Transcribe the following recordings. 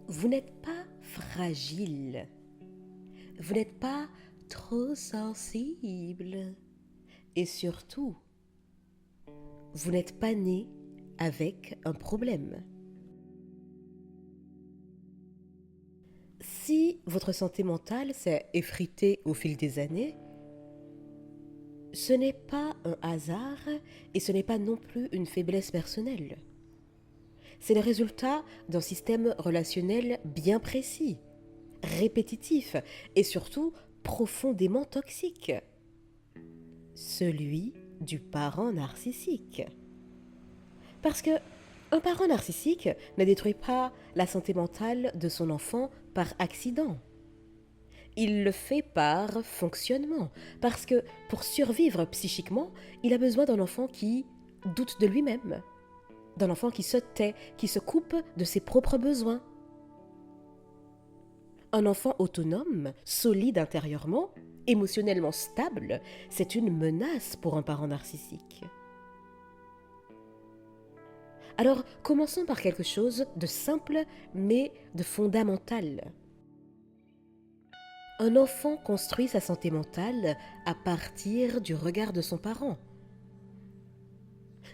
Vous n'êtes pas fragile. Vous n'êtes pas trop sensible. Et surtout, vous n'êtes pas né avec un problème. Si votre santé mentale s'est effritée au fil des années, ce n'est pas un hasard et ce n'est pas non plus une faiblesse personnelle. C'est le résultat d'un système relationnel bien précis, répétitif et surtout profondément toxique. Celui du parent narcissique. Parce que un parent narcissique ne détruit pas la santé mentale de son enfant par accident. Il le fait par fonctionnement, parce que pour survivre psychiquement, il a besoin d'un enfant qui doute de lui-même, d'un enfant qui se tait, qui se coupe de ses propres besoins. Un enfant autonome, solide intérieurement, émotionnellement stable, c'est une menace pour un parent narcissique. Alors, commençons par quelque chose de simple, mais de fondamental. Un enfant construit sa santé mentale à partir du regard de son parent.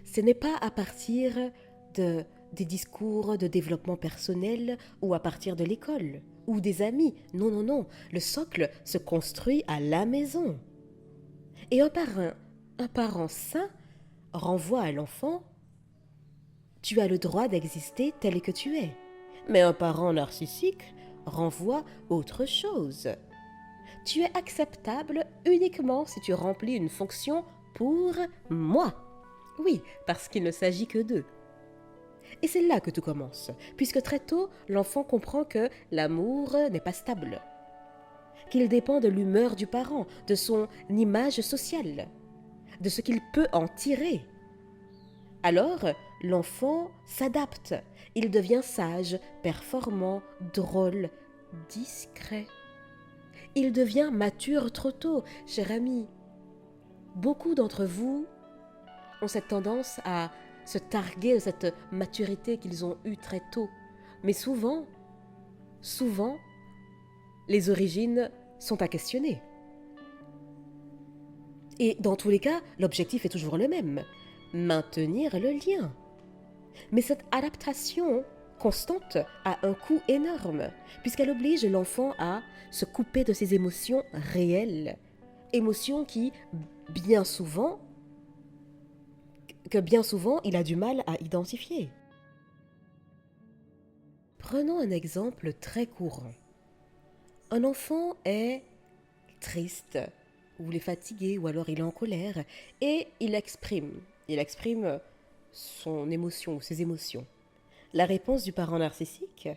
Ce n'est pas à partir des discours de développement personnel ou à partir de l'école ou des amis. Non, non, non. Le socle se construit à la maison. Et un parent sain renvoie à l'enfant: tu as le droit d'exister tel que tu es. Mais un parent narcissique renvoie autre chose. Tu es acceptable uniquement si tu remplis une fonction pour moi. Oui, parce qu'il ne s'agit que d'eux. Et c'est là que tout commence, puisque très tôt, l'enfant comprend que l'amour n'est pas stable, qu'il dépend de l'humeur du parent, de son image sociale, de ce qu'il peut en tirer. Alors, l'enfant s'adapte, il devient sage, performant, drôle, discret. Il devient mature trop tôt, cher ami. Beaucoup d'entre vous ont cette tendance à se targuer de cette maturité qu'ils ont eue très tôt. Mais souvent, les origines sont à questionner. Et dans tous les cas, l'objectif est toujours le même: maintenir le lien. Mais cette adaptation constante a un coût énorme, puisqu'elle oblige l'enfant à se couper de ses émotions réelles, émotions bien souvent, que bien souvent il a du mal à identifier. Prenons un exemple très courant. Un enfant est triste, ou il est fatigué, ou alors il est en colère, et il exprime son émotion ou ses émotions. La réponse du parent narcissique: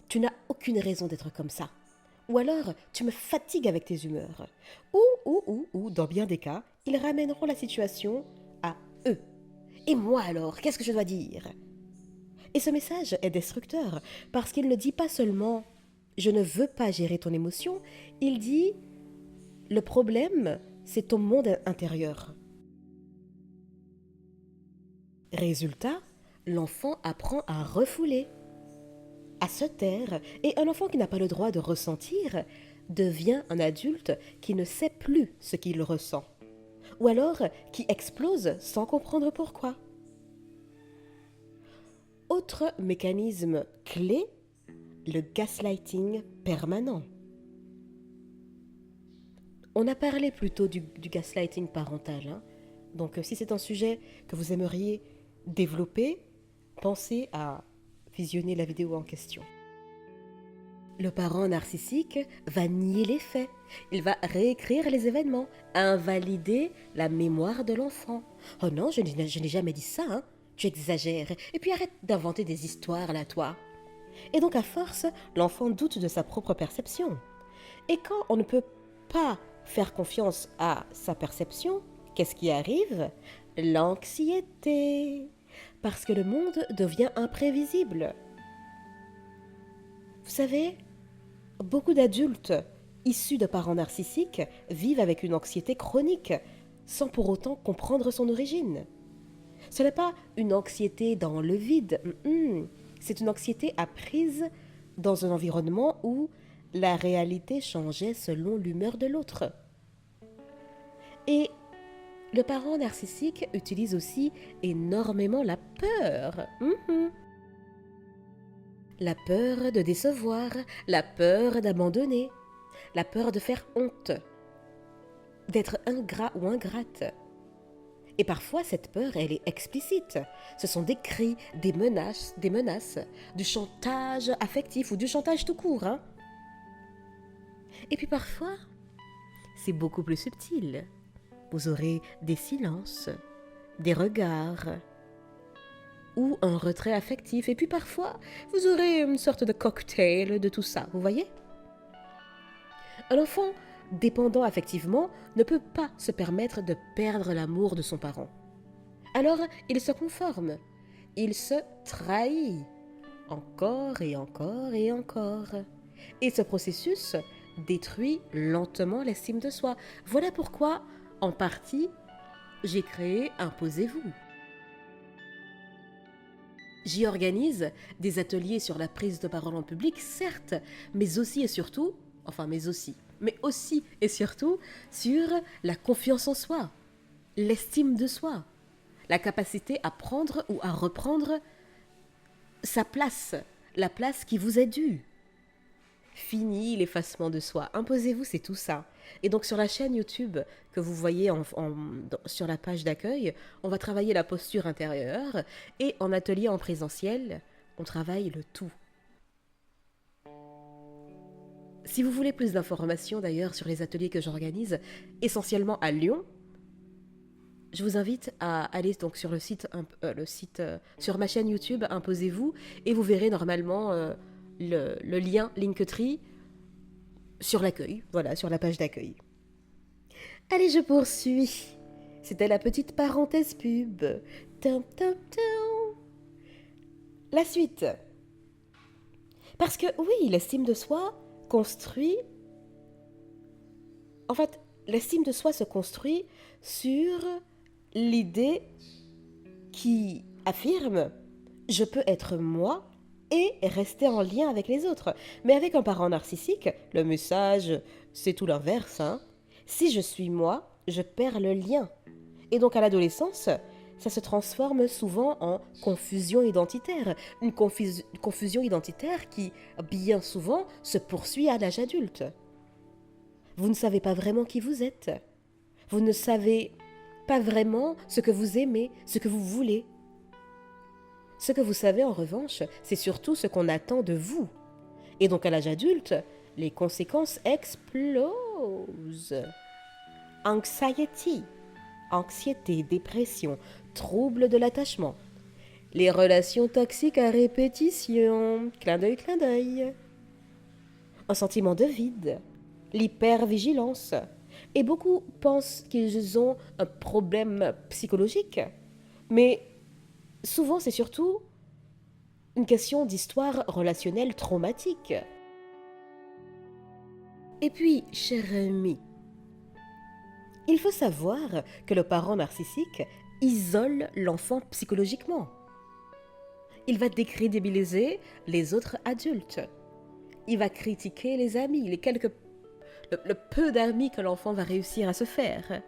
tu n'as aucune raison d'être comme ça. Ou alors, tu me fatigues avec tes humeurs. Ou, dans bien des cas, ils ramèneront la situation à eux. Et moi alors, qu'est-ce que je dois dire? Et ce message est destructeur, parce qu'il ne dit pas seulement je ne veux pas gérer ton émotion, il dit le problème, c'est ton monde intérieur. Résultat, l'enfant apprend à refouler, à se taire, et un enfant qui n'a pas le droit de ressentir devient un adulte qui ne sait plus ce qu'il ressent, ou alors qui explose sans comprendre pourquoi. Autre mécanisme clé, le gaslighting permanent. On a parlé plutôt du gaslighting parental, hein. Donc si c'est un sujet que vous aimeriez développer, pensez à visionner la vidéo en question. Le parent narcissique va nier les faits, il va réécrire les événements, invalider la mémoire de l'enfant. Oh non, je n'ai jamais dit ça, hein. Tu exagères, et puis arrête d'inventer des histoires là, toi. Et donc à force, l'enfant doute de sa propre perception. Et quand on ne peut pas faire confiance à sa perception, qu'est-ce qui arrive? L'anxiété. Parce que le monde devient imprévisible. Vous savez, beaucoup d'adultes issus de parents narcissiques vivent avec une anxiété chronique, sans pour autant comprendre son origine. Ce n'est pas une anxiété dans le vide, c'est une anxiété apprise dans un environnement où la réalité changeait selon l'humeur de l'autre. Et le parent narcissique utilise aussi énormément la peur. La peur de décevoir, la peur d'abandonner, la peur de faire honte, d'être ingrat ou ingrate. Et parfois, cette peur, elle est explicite. Ce sont des cris, des menaces, du chantage affectif ou du chantage tout court. Et puis parfois, c'est beaucoup plus subtil. Vous aurez des silences, des regards ou un retrait affectif. Et puis parfois, vous aurez une sorte de cocktail de tout ça, vous voyez? Un enfant dépendant affectivement ne peut pas se permettre de perdre l'amour de son parent. Alors, il se conforme, il se trahit, encore et encore et encore. Et ce processus détruit lentement l'estime de soi. Voilà pourquoi, en partie, j'ai créé Imposez-vous. J'y organise des ateliers sur la prise de parole en public, certes, mais aussi et surtout sur la confiance en soi, l'estime de soi, la capacité à prendre ou à reprendre sa place, la place qui vous est due. Fini l'effacement de soi. Imposez-vous, c'est tout ça. Et donc sur la chaîne YouTube que vous voyez sur la page d'accueil, on va travailler la posture intérieure et en atelier en présentiel, on travaille le tout. Si vous voulez plus d'informations d'ailleurs sur les ateliers que j'organise, essentiellement à Lyon, je vous invite à aller donc sur sur ma chaîne YouTube Imposez-vous et vous verrez normalement le lien Linktree sur l'accueil, voilà, sur la page d'accueil. Allez, je poursuis. C'était la petite parenthèse pub. La suite. Parce que oui, l'estime de soi construit... En fait, l'estime de soi se construit sur l'idée qui affirme « je peux être moi » et rester en lien avec les autres. Mais avec un parent narcissique, le message, c'est tout l'inverse. Si je suis moi, je perds le lien. Et donc à l'adolescence, ça se transforme souvent en confusion identitaire. Une confusion identitaire qui, bien souvent, se poursuit à l'âge adulte. Vous ne savez pas vraiment qui vous êtes. Vous ne savez pas vraiment ce que vous aimez, ce que vous voulez. Ce que vous savez en revanche, c'est surtout ce qu'on attend de vous. Et donc à l'âge adulte, les conséquences explosent. Anxiété, dépression, troubles de l'attachement. Les relations toxiques à répétition, clin d'œil. Un sentiment de vide, l'hypervigilance. Et beaucoup pensent qu'ils ont un problème psychologique, mais souvent, c'est surtout une question d'histoire relationnelle traumatique. Et puis, cher ami, il faut savoir que le parent narcissique isole l'enfant psychologiquement. Il va décrédibiliser les autres adultes. Il va critiquer les amis, le peu d'amis que l'enfant va réussir à se faire.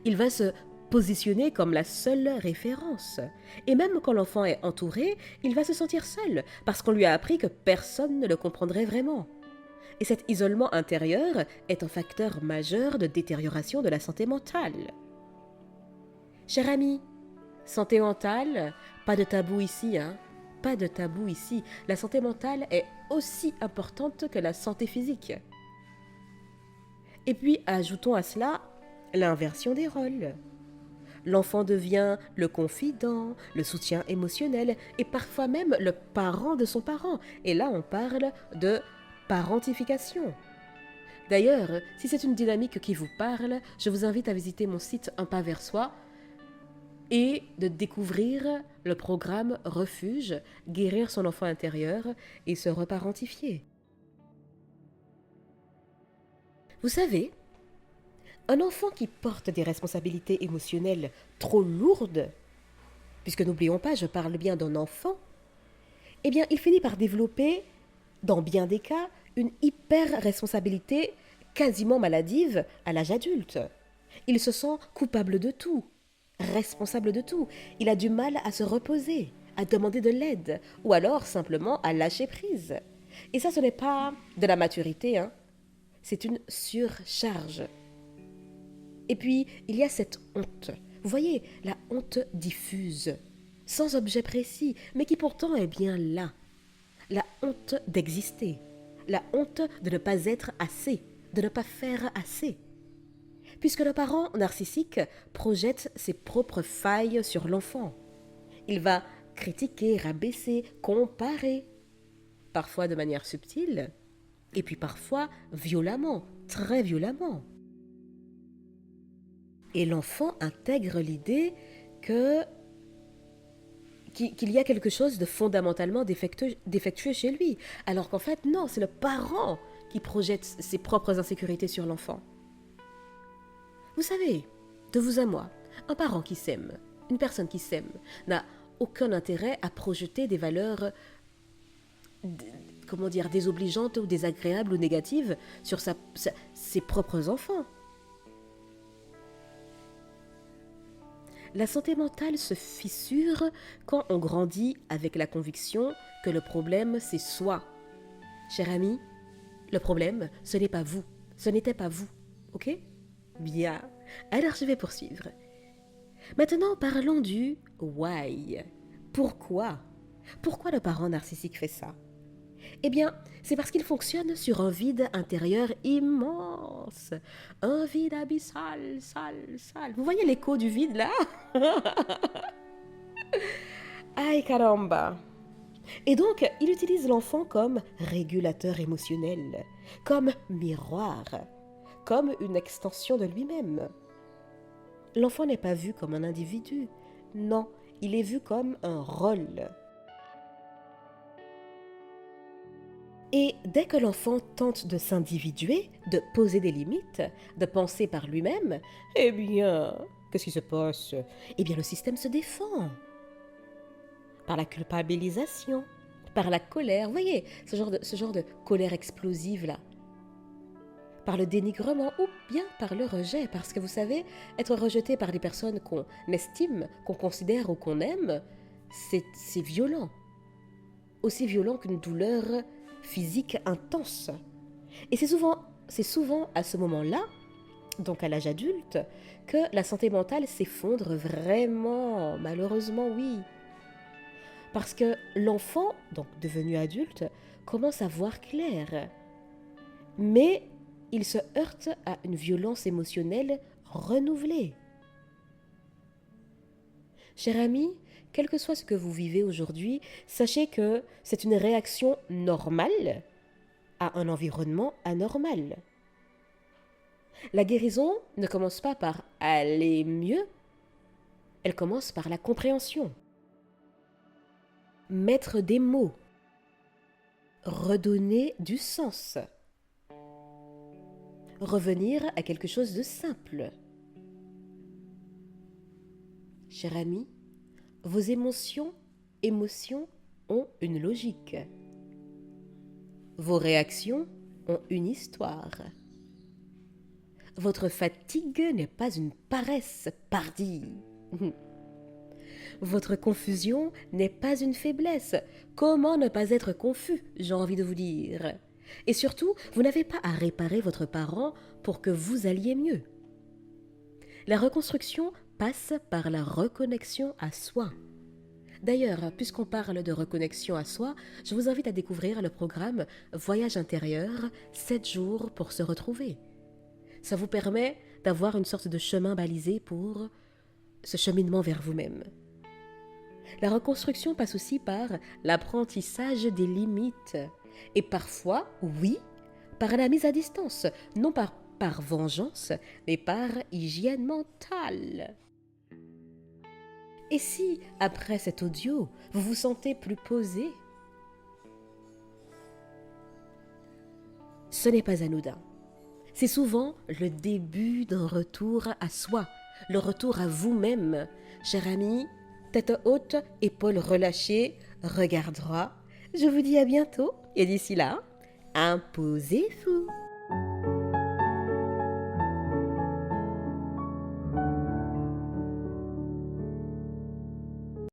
Il va se positionné comme la seule référence. Et même quand l'enfant est entouré, il va se sentir seul, parce qu'on lui a appris que personne ne le comprendrait vraiment. Et cet isolement intérieur est un facteur majeur de détérioration de la santé mentale. Cher ami, santé mentale, pas de tabou ici, Pas de tabou ici. La santé mentale est aussi importante que la santé physique. Et puis, ajoutons à cela l'inversion des rôles. L'enfant devient le confident, le soutien émotionnel et parfois même le parent de son parent. Et là, on parle de parentification. D'ailleurs, si c'est une dynamique qui vous parle, je vous invite à visiter mon site Un pas vers soi et de découvrir le programme Refuge, guérir son enfant intérieur et se reparentifier. Vous savez, un enfant qui porte des responsabilités émotionnelles trop lourdes, puisque n'oublions pas, je parle bien d'un enfant, eh bien, il finit par développer Dans bien des cas, une hyper-responsabilité quasiment maladive à l'âge adulte. Il se sent coupable de tout, responsable de tout. Il a du mal à se reposer, à demander de l'aide, ou alors simplement à lâcher prise. Et ça, ce n'est pas de la maturité, hein. C'est une surcharge. Et puis, il y a cette honte. Vous voyez, la honte diffuse, sans objet précis, mais qui pourtant est bien là. La honte d'exister. La honte de ne pas être assez, de ne pas faire assez. Puisque le parent narcissique projette ses propres failles sur l'enfant. Il va critiquer, rabaisser, comparer, parfois de manière subtile, et puis parfois violemment, très violemment. Et l'enfant intègre l'idée qu'il y a quelque chose de fondamentalement défectueux chez lui, alors qu'en fait, non, c'est le parent qui projette ses propres insécurités sur l'enfant. Vous savez, de vous à moi, un parent qui s'aime, une personne qui s'aime, n'a aucun intérêt à projeter des valeurs, désobligeantes ou désagréables ou négatives sur ses propres enfants. La santé mentale se fissure quand on grandit avec la conviction que le problème, c'est soi. Cher ami, le problème, ce n'est pas vous. Ce n'était pas vous. Ok ? Bien. Alors je vais poursuivre. Maintenant, parlons du why. Pourquoi ? Pourquoi le parent narcissique fait ça ? Eh bien, c'est parce qu'il fonctionne sur un vide intérieur immense. Un vide abyssal, sale. Vous voyez l'écho du vide là ? Aïe caramba. Et donc, il utilise l'enfant comme régulateur émotionnel, comme miroir, comme une extension de lui-même. L'enfant n'est pas vu comme un individu. Non, il est vu comme un rôle. Et dès que l'enfant tente de s'individuer, de poser des limites, de penser par lui-même, eh bien, qu'est-ce qui se passe ? Eh bien, le système se défend. Par la culpabilisation, par la colère. Vous voyez, ce genre de colère explosive là. Par le dénigrement ou bien par le rejet. Parce que vous savez, être rejeté par des personnes qu'on estime, qu'on considère ou qu'on aime, c'est violent. Aussi violent qu'une douleur physique intense. Et c'est souvent à ce moment-là, donc à l'âge adulte, que la santé mentale s'effondre vraiment, malheureusement oui. Parce que l'enfant, donc devenu adulte, commence à voir clair. Mais il se heurte à une violence émotionnelle renouvelée. Cher ami, quel que soit ce que vous vivez aujourd'hui, sachez que c'est une réaction normale à un environnement anormal. La guérison ne commence pas par aller mieux, elle commence par la compréhension. Mettre des mots, redonner du sens, revenir à quelque chose de simple. Cher ami, vos émotions ont une logique. Vos réactions ont une histoire. Votre fatigue n'est pas une paresse pardie. Votre confusion n'est pas une faiblesse. Comment ne pas être confus, j'ai envie de vous dire. Et surtout, vous n'avez pas à réparer votre parent pour que vous alliez mieux. La reconstruction passe par la reconnexion à soi. D'ailleurs, puisqu'on parle de reconnexion à soi, je vous invite à découvrir le programme Voyage intérieur, 7 jours pour se retrouver. Ça vous permet d'avoir une sorte de chemin balisé pour ce cheminement vers vous-même. La reconstruction passe aussi par l'apprentissage des limites. Et parfois, oui, par la mise à distance, non pas par vengeance, mais par hygiène mentale. Et si, après cet audio, vous vous sentez plus posé, ce n'est pas anodin. C'est souvent le début d'un retour à soi, le retour à vous-même. Cher ami, tête haute, épaules relâchées, regard droit, Je vous dis à bientôt et d'ici là, imposez-vous.